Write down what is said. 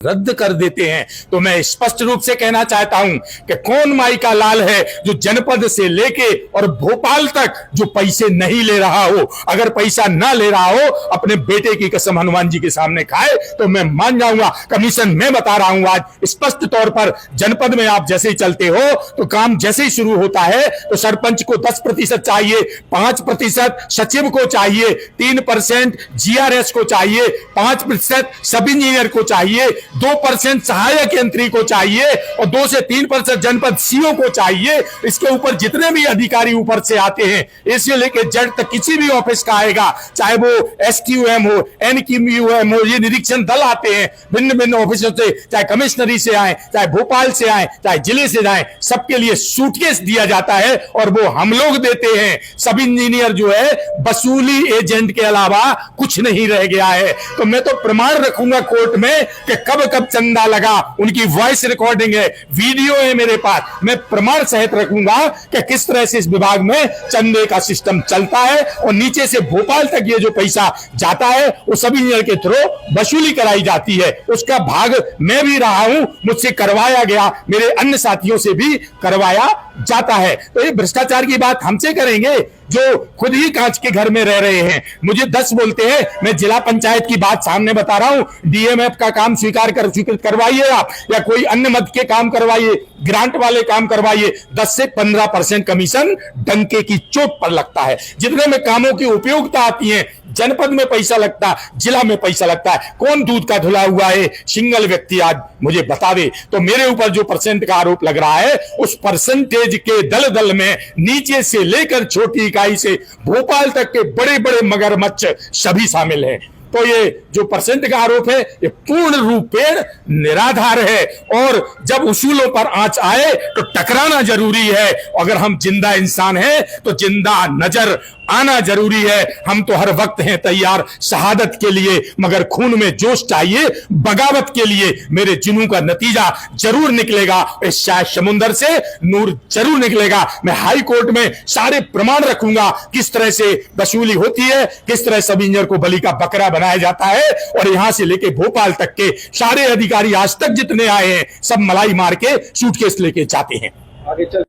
रद्द कर देते हैं। तो मैं स्पष्ट रूप से कहना चाहता हूं कि कौन माई का लाल है जो जनपद से लेके और भोपाल तक जो पैसे नहीं ले रहा हो। अगर पैसा ना ले रहा हो, अपने बेटे की कसम हनुमान जी के सामने खाए तो मैं मान जाऊंगा। कमीशन मैं बता रहा हूं आज स्पष्ट तौर पर, जनपद में आप जैसे ही चलते हो तो काम जैसे ही शुरू होता है तो सरपंच को 10% चाहिए, 5% सचिव को चाहिए, 3% जीआरएस को चाहिए, 5% सब इंजीनियर को चाहिए, 2% सहायक यंत्री को चाहिए और 2 से 3% जनपद सीओ को चाहिए। इसके ऊपर जितने भी अधिकारी ऊपर से आते हैं, इससे लेकर जेड तक किसी भी ऑफिस का आएगा, चाहे वो एसक्यूएम हो, एनक्यूएम हो, ये निरीक्षण दल आते हैं भिन्न भिन्न ऑफिसों से, चाहे कमिश्नरी से आए, चाहे भोपाल से आए, चाहे जिले से जाए, सबके लिए सूटकेस दिया जाता है और वो हम लोग देते हैं। सब इंजीनियर जो है वसूली एजेंट के अलावा कुछ नहीं रह गया है। तो मैं तो प्रमाण रखूंगा कोर्ट में कि कब कब चंदा लगा, उनकी वॉइस रिकॉर्डिंग है, वीडियो है मेरे पास, मैं प्रमाण सहित रखूंगा कि किस तरह से इस विभाग में चंदे का सिस्टम चलता है और नीचे से भोपाल तक ये जो पैसा जाता है वो सब इंजीनियर के थ्रू वसूली कराई जाती है। उसका भाग मैं भी रहा हूं, मुझसे करवाया गया, मेरे अन्य साथियों से भी करवाया जाता है। तो ये भ्रष्टाचार की बात हमसे करेंगे जो खुद ही कांच के घर में रह रहे हैं। मुझे 10 बोलते हैं, मैं जिला पंचायत की बात सामने बता रहा हूं। डीएमएफ का काम स्वीकृत करवाइए आप, या कोई अन्य मद के काम करवाइए, ग्रांट वाले काम करवाइए, 10 से 15% कमीशन डंके की चोट पर लगता है। जितने में कामों की उपयोगिता आती है, जनपद में पैसा लगता है, जिला में पैसा लगता है। कौन दूध का धुला हुआ है सिंगल व्यक्ति आज मुझे बता दे। तो मेरे ऊपर जो परसेंट का आरोप लग रहा है, उस परसेंटेज के दल दल में नीचे से लेकर छोटी इकाई से भोपाल तक के बड़े बड़े मगरमच्छ सभी शामिल हैं। तो ये जो परसेंट का आरोप है ये पूर्ण रूपेण निराधार है और जब उसूलों पर आंच आए तो टकराना जरूरी है। अगर हम जिंदा इंसान हैं तो जिंदा नजर आना जरूरी है। हम तो हर वक्त हैं तैयार शहादत के लिए, मगर खून में जोश चाहिए बगावत के लिए। मेरे जुनून का नतीजा जरूर निकलेगा, इस शायद समुंदर से नूर जरूर निकलेगा। मैं हाई कोर्ट में सारे प्रमाण रखूंगा किस तरह से वसूली होती है, किस तरह सब इंजीनियर को बलि का बकरा बनाया जाता है और यहां से लेके भोपाल तक के सारे अधिकारी आज तक जितने आए हैं सब मलाई मार के सूटकेस लेके जाते हैं। आगे चल